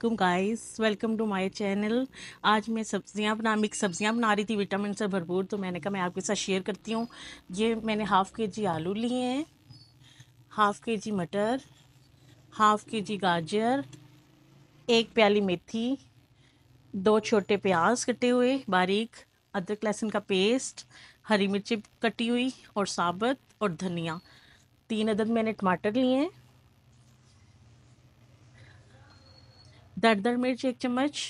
वालेकुम guys, welcome to my channel. आज मैं मिक्स सब्जियां बना रही थी विटामिन से भरपूर, तो मैंने कहा मैं आपके साथ शेयर करती हूँ। ये मैंने हाफ़ के जी आलू लिए हैं, हाफ़ के जी मटर, हाफ़ के जी गाजर, एक प्याली मेथी, दो छोटे प्याज कटे हुए बारीक, अदरक लहसुन का पेस्ट, हरी मिर्ची कटी हुई और साबुत, और धनिया। 3 अदद मैंने टमाटर लिए हैं, दरदर मिर्च 1 चम्मच,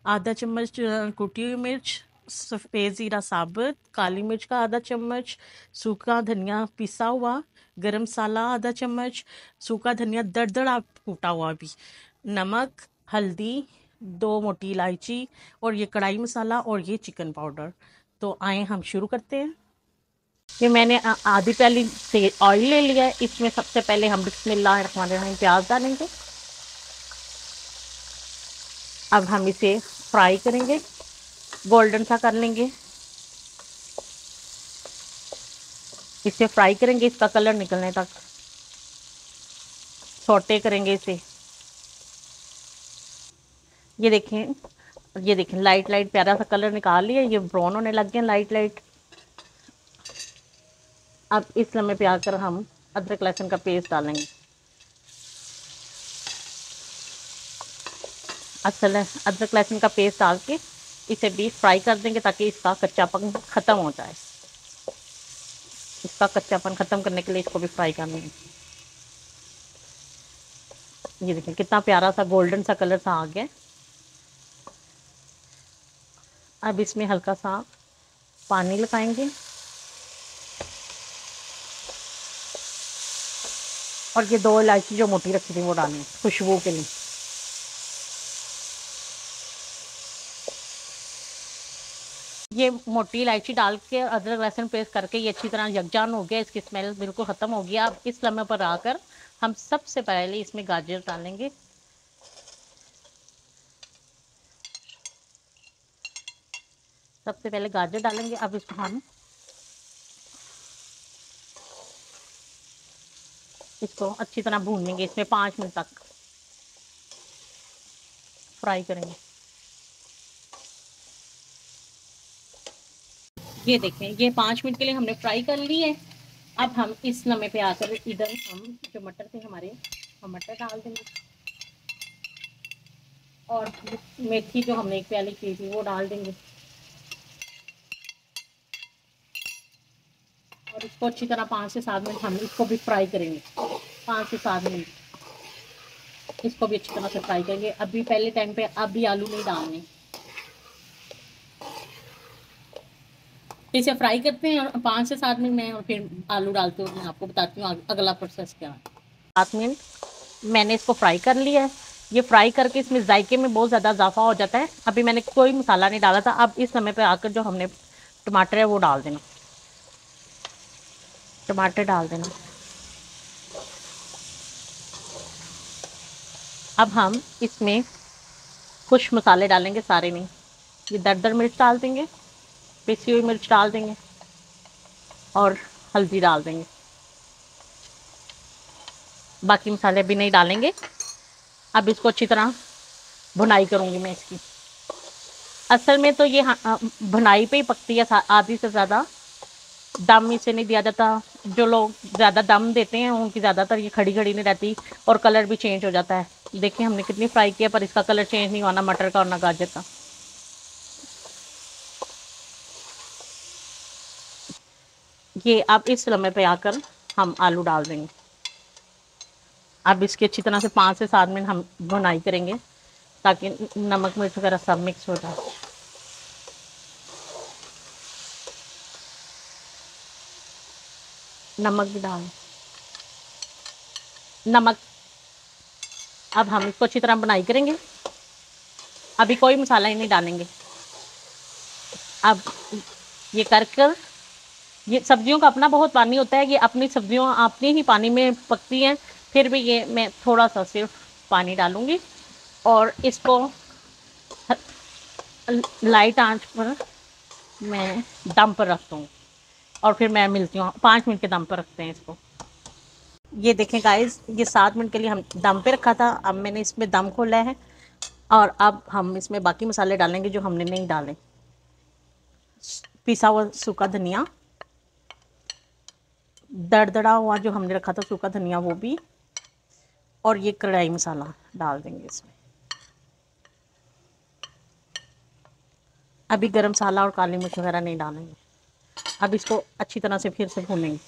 आधा चम्मच कुटी हुई मिर्च, सफ़ेद ज़ीरा साबुत, काली मिर्च का आधा चम्मच, सूखा धनिया पिसा हुआ, गरम मसाला आधा चम्मच, सूखा धनिया दरदर आप कूटा हुआ भी, नमक, हल्दी, 2 मोटी इलायची, और ये कढ़ाई मसाला और ये चिकन पाउडर। तो आए हम शुरू करते हैं। ये मैंने आधी प्याली से ऑयल ले लिया है। इसमें सबसे पहले हम बिस्मिल्लाहिर्रहमानिर्रहीम प्याज डालेंगे। अब हम इसे फ्राई करेंगे, गोल्डन सा कर लेंगे। इसे फ्राई करेंगे इसका कलर निकलने तक, सौटे करेंगे इसे। ये देखें, ये देखें, लाइट लाइट प्यारा सा कलर निकाल लिया। ये ब्राउन होने लग गए लाइट लाइट। अब इस लम्हे पे आकर हम अदरक लहसुन का पेस्ट डालेंगे। अदरक लहसुन का पेस्ट डाल के इसे भी फ्राई कर देंगे ताकि इसका कच्चापन ख़त्म हो जाए। इसका कच्चापन ख़त्म करने के लिए इसको भी फ्राई करना है। ये देखें कितना प्यारा सा गोल्डन सा कलर सा आ गया। अब इसमें हल्का सा पानी लगाएंगे और ये 2 इलायची जो मोटी रखी थी वो डालें खुशबू के लिए। ये मोटी इलायची डाल के अदरक लहसुन पेस्ट करके ये अच्छी तरह यकजान हो गया, इसकी स्मेल बिल्कुल ख़त्म हो गया। अब इस लम्हे पर आकर हम सबसे पहले इसमें गाजर डालेंगे। सबसे पहले गाजर डालेंगे। अब इसको हम इसको अच्छी तरह भून लेंगे, इसमें 5 मिनट तक फ्राई करेंगे। ये देखें, ये 5 मिनट के लिए हमने फ्राई कर ली है। अब हम इस लम्हे पे आकर इधर हम जो मटर थे हमारे, हम मटर डाल देंगे और मेथी जो हमने 1 प्याली की थी वो डाल देंगे और इसको अच्छी तरह 5 से 7 मिनट हम इसको भी फ्राई करेंगे। 5 से 7 मिनट इसको भी अच्छी तरह से फ्राई करेंगे। अभी पहले टाइम पे अभी आलू नहीं डालने, इसे फ्राई करते हैं और 5 से 7 मिनट में और फिर आलू डालते हुए मैं आपको बताती हूँ अगला प्रोसेस क्या है। 7 मिनट मैंने इसको फ्राई कर लिया है। ये फ्राई करके इसमें जायके में बहुत ज़्यादा इजाफा हो जाता है। अभी मैंने कोई मसाला नहीं डाला था। अब इस समय पे आकर जो हमने टमाटर है वो डाल देना, टमाटर डाल देना। अब हम इसमें कुछ मसाले डालेंगे, सारे नहीं। ये दरदर मिर्च डाल देंगे, पिसी हुई मिर्च डाल देंगे और हल्दी डाल देंगे। बाकी मसाले भी नहीं डालेंगे। अब इसको अच्छी तरह भुनाई करूँगी मैं इसकी। असल में तो ये भुनाई पे ही पकती है आधी से ज़्यादा। दम इसे नहीं दिया जाता। जो लोग ज़्यादा दम देते हैं उनकी ज़्यादातर ये खड़ी खड़ी नहीं रहती और कलर भी चेंज हो जाता है। देखिए हमने कितनी फ्राई किया पर इसका कलर चेंज नहीं हुआ, ना मटर का और ना गाजर का। ये अब इस लम्हे पे आकर हम आलू डाल देंगे। अब इसकी अच्छी तरह से 5 से 7 मिनट हम भुनाई करेंगे ताकि नमक मिर्च वगैरह सब मिक्स हो जाए। नमक भी डाल, नमक। अब हम इसको अच्छी तरह बुनाई करेंगे। अभी कोई मसाला ही नहीं डालेंगे। अब ये कर ये सब्जियों का अपना बहुत पानी होता है। ये अपनी सब्जियों अपने ही पानी में पकती हैं। फिर भी ये मैं थोड़ा सा सिर्फ पानी डालूंगी और इसको लाइट आंच पर मैं दम पर रख दूँगी और फिर मैं मिलती हूँ। 5 मिनट के दम पर रखते हैं इसको। ये देखें गाइस, ये 7 मिनट के लिए हम दम पे रखा था। अब मैंने इसमें दम खोला है और अब हम इसमें बाकी मसाले डालेंगे जो हमने नहीं डाले। पिसा हुआ सूखा धनिया, दरदरा हुआ जो हमने रखा था सूखा धनिया वो भी, और ये कढ़ाई मसाला डाल देंगे इसमें। अभी गरम मसाला और काली मिर्च वगैरह नहीं डालेंगे। अब इसको अच्छी तरह से फिर से भूनेंगे।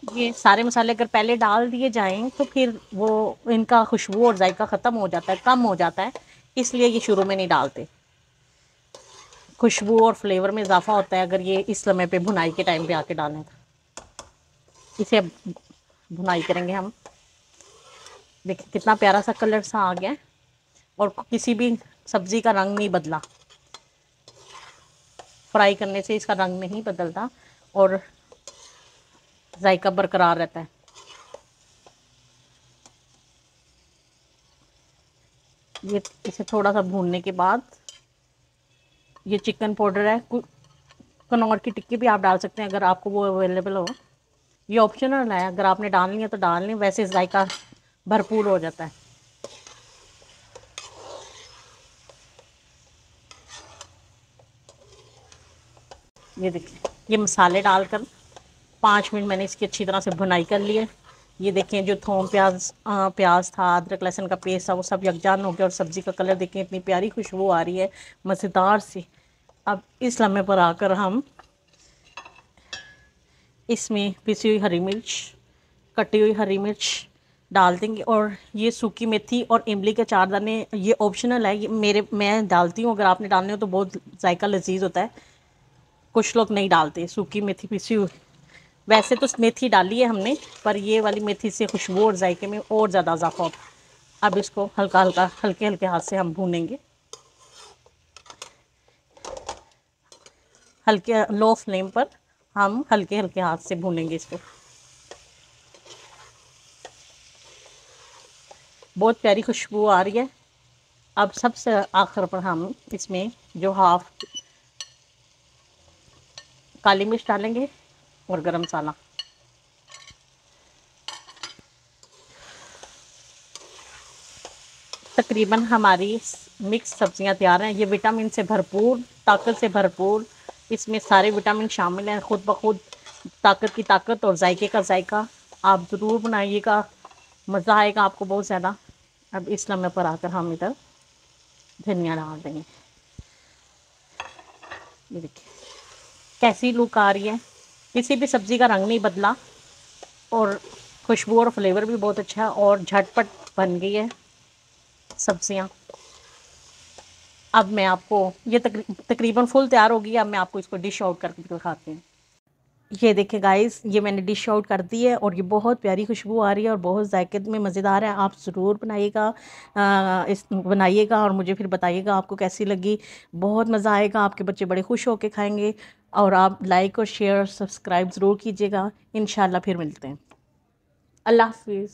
ये सारे मसाले अगर पहले डाल दिए जाएं तो फिर वो इनका खुशबू और जायका ख़त्म हो जाता है, कम हो जाता है, इसलिए ये शुरू में नहीं डालते। खुशबू और फ्लेवर में इजाफा होता है अगर ये इस समय पे भुनाई के टाइम पे आके डालें तो। इसे अब भुनाई करेंगे हम। देखिए कितना प्यारा सा कलर सा आ गया है और किसी भी सब्ज़ी का रंग नहीं बदला। फ्राई करने से इसका रंग नहीं बदलता और जायका बरकरार रहता है। ये इसे थोड़ा सा भूनने के बाद ये चिकन पाउडर है, कनौर की टिक्की भी आप डाल सकते हैं अगर आपको वो अवेलेबल हो। ये ऑप्शनल है, अगर आपने डालनी है तो डाल लें, वैसे जायका भरपूर हो जाता है। ये देखिए ये मसाले डालकर 5 मिनट मैंने इसकी अच्छी तरह से भुनाई कर ली है। ये देखें जो थोम प्याज था, अदरक लहसुन का पेस्ट था, वो सब यकजान हो गया और सब्ज़ी का कलर देखें, इतनी प्यारी खुशबू आ रही है मज़ेदार सी। अब इस लम्हे पर आकर हम इसमें पिसी हुई हरी मिर्च, कटी हुई हरी मिर्च डाल देंगे, और ये सूखी मेथी और इमली के 4 दाने, ये ऑप्शनल है, ये मैं डालती हूँ, अगर आपने डालने हो तो बहुत जायका लजीज होता है। कुछ लोग नहीं डालते सूखी मेथी पिसी हुई। वैसे तो मेथी डाली है हमने, पर ये वाली मेथी से खुशबू और जायके में और ज़्यादा इजाफा होता है। अब इसको हल्का हल्का हल्के हल्के हाथ से हम भूनेंगे, हल्के लो फ्लेम पर हम हल्के हल्के हाथ से भूनेंगे इसको। बहुत प्यारी खुशबू आ रही है। अब सबसे आखिर पर हम इसमें जो हाफ काली मिर्च डालेंगे और गरम मसाला। तकरीबन हमारी मिक्स सब्जियां तैयार हैं। ये विटामिन से भरपूर, ताकत से भरपूर, इसमें सारे विटामिन शामिल हैं। खुद ब खुद ताकत की ताकत और जायके का जायका। आप ज़रूर बनाइएगा, मज़ा आएगा आपको बहुत ज़्यादा। अब इस लम्हे पर आकर हम इधर धनिया डाल देंगे। ये देखिए कैसी लुक आ रही है, किसी भी सब्ज़ी का रंग नहीं बदला और खुशबू और फ्लेवर भी बहुत अच्छा है और झटपट बन गई है सब्जियां। अब मैं आपको ये तकरीबन फुल तैयार होगी। अब मैं आपको इसको डिश आउट करके दिखाती हूँ। ये देखिए गाइस, ये मैंने डिश आउट कर दी है और ये बहुत प्यारी खुशबू आ रही है और बहुत जायके में मज़ेदार है। आप ज़रूर बनाइएगा, इस बनाइएगा और मुझे फिर बताइएगा आपको कैसी लगी। बहुत मज़ा आएगा, आपके बच्चे बड़े खुश होकर खाएंगे। और आप लाइक और शेयर सब्सक्राइब ज़रूर कीजिएगा। इंशाल्लाह फिर मिलते हैं। अल्लाह हाफिज़।